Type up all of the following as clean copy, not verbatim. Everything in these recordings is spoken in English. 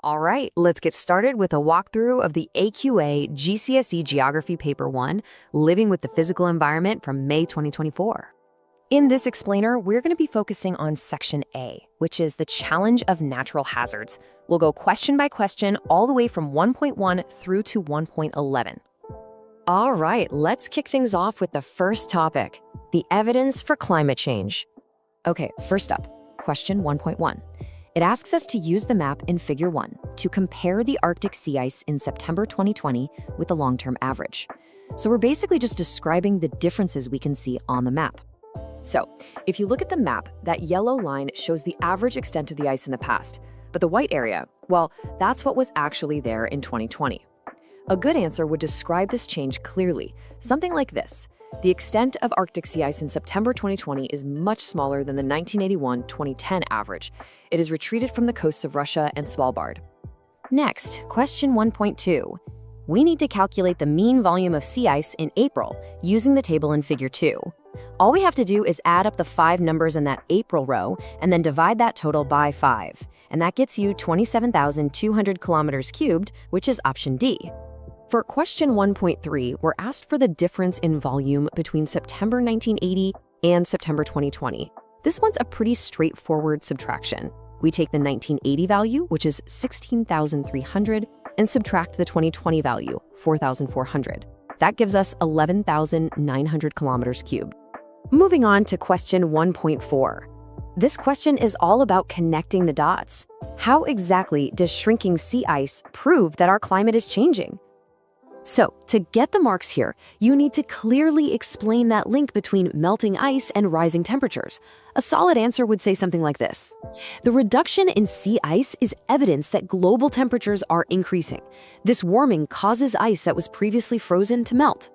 All right, let's get started with a walkthrough of the AQA GCSE Geography Paper 1, Living with the Physical Environment from May 2024. In this explainer, we're going to be focusing on Section A, which is the challenge of natural hazards. We'll go question by question all the way from 1.1 through to 1.11. All right, let's kick things off with the first topic, the evidence for climate change. Okay, first up, question 1.1. It asks us to use the map in Figure 1 to compare the Arctic sea ice in September 2020 with the long-term average. So we're basically just describing the differences we can see on the map. So, if you look at the map, that yellow line shows the average extent of the ice in the past, but the white area, well, that's what was actually there in 2020. A good answer would describe this change clearly, something like this. The extent of Arctic sea ice in September 2020 is much smaller than the 1981-2010 average. It has retreated from the coasts of Russia and Svalbard. Next, question 1.2. We need to calculate the mean volume of sea ice in April using the table in Figure 2. All we have to do is add up the 5 numbers in that April row and then divide that total by 5. And that gets you 27,200 kilometers cubed, which is option D. For question 1.3, we're asked for the difference in volume between September 1980 and September 2020. This one's a pretty straightforward subtraction. We take the 1980 value, which is 16,300, and subtract the 2020 value, 4,400. That gives us 11,900 kilometers cubed. Moving on to question 1.4. This question is all about connecting the dots. How exactly does shrinking sea ice prove that our climate is changing? So, to get the marks here, you need to clearly explain that link between melting ice and rising temperatures. A solid answer would say something like this. The reduction in sea ice is evidence that global temperatures are increasing. This warming causes ice that was previously frozen to melt.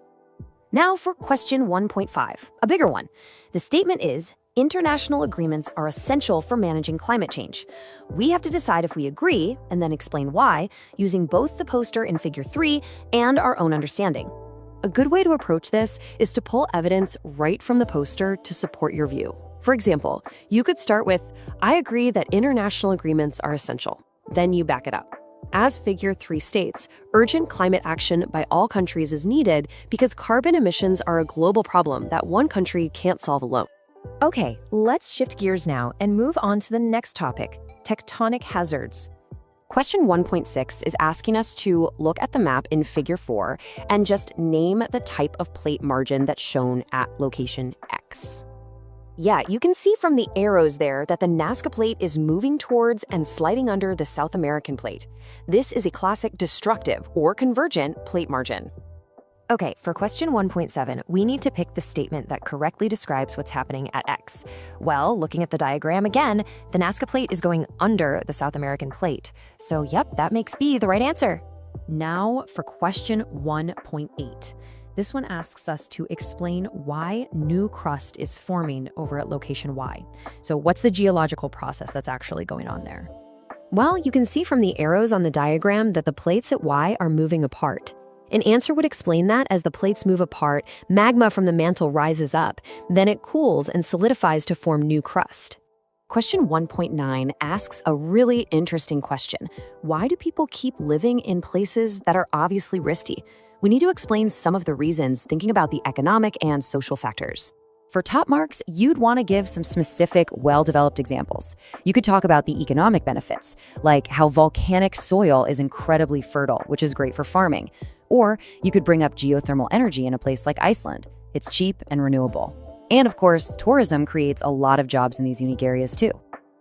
Now for question 1.5, a bigger one. The statement is, international agreements are essential for managing climate change. We have to decide if we agree, and then explain why, using both the poster in Figure 3 and our own understanding. A good way to approach this is to pull evidence right from the poster to support your view. For example, you could start with, I agree that international agreements are essential. Then you back it up. As Figure 3 states, urgent climate action by all countries is needed because carbon emissions are a global problem that one country can't solve alone. Okay, let's shift gears now and move on to the next topic, tectonic hazards. Question 1.6 is asking us to look at the map in Figure 4 and just name the type of plate margin that's shown at location X. Yeah, you can see from the arrows there that the Nazca Plate is moving towards and sliding under the South American plate. This is a classic destructive or convergent plate margin. Okay, for question 1.7, we need to pick the statement that correctly describes what's happening at X. Well, looking at the diagram again, the Nazca Plate is going under the South American plate. So yep, that makes B the right answer. Now for question 1.8. This one asks us to explain why new crust is forming over at location Y. So what's the geological process that's actually going on there? Well, you can see from the arrows on the diagram that the plates at Y are moving apart. An answer would explain that as the plates move apart, magma from the mantle rises up, then it cools and solidifies to form new crust. Question 1.9 asks a really interesting question. Why do people keep living in places that are obviously risky? We need to explain some of the reasons, thinking about the economic and social factors. For top marks, you'd want to give some specific, well-developed examples. You could talk about the economic benefits, like how volcanic soil is incredibly fertile, which is great for farming. Or you could bring up geothermal energy in a place like Iceland. It's cheap and renewable. And of course, tourism creates a lot of jobs in these unique areas too.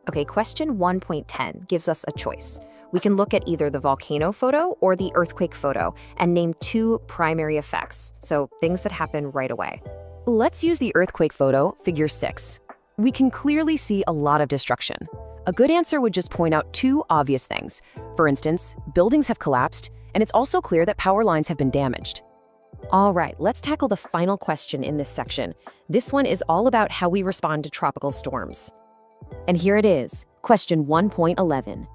Okay, question 1.10 gives us a choice. We can look at either the volcano photo or the earthquake photo and name 2 primary effects, so things that happen right away. Let's use the earthquake photo, Figure 6. We can clearly see a lot of destruction. A good answer would just point out 2 obvious things. For instance, buildings have collapsed, and it's also clear that power lines have been damaged. All right, let's tackle the final question in this section. This one is all about how we respond to tropical storms. And here it is, question 1.11.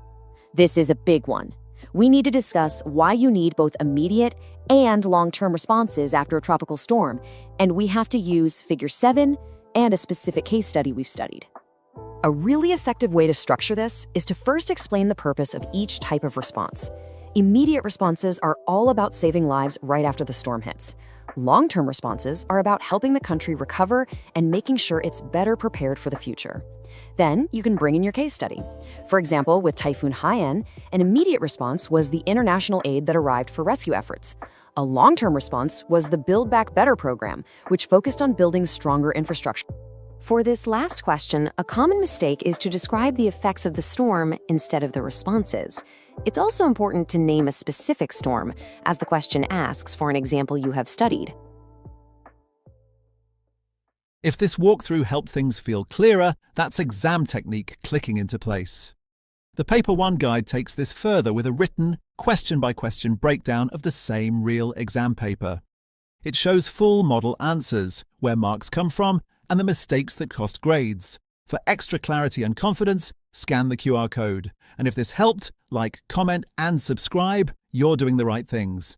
This is a big one. We need to discuss why you need both immediate and long-term responses after a tropical storm, and we have to use Figure 7 and a specific case study we've studied. A really effective way to structure this is to first explain the purpose of each type of response. Immediate responses are all about saving lives right after the storm hits. Long-term responses are about helping the country recover and making sure it's better prepared for the future. Then you can bring in your case study. For example, with Typhoon Haiyan, an immediate response was the international aid that arrived for rescue efforts. A long-term response was the Build Back Better program, which focused on building stronger infrastructure. For this last question, a common mistake is to describe the effects of the storm instead of the responses. It's also important to name a specific storm, as the question asks for an example you have studied. If this walkthrough helped things feel clearer, that's exam technique clicking into place. The Paper 1 guide takes this further with a written, question-by-question breakdown of the same real exam paper. It shows full model answers, where marks come from, and the mistakes that cost grades. For extra clarity and confidence, scan the QR code. And if this helped, like, comment, and subscribe, you're doing the right things.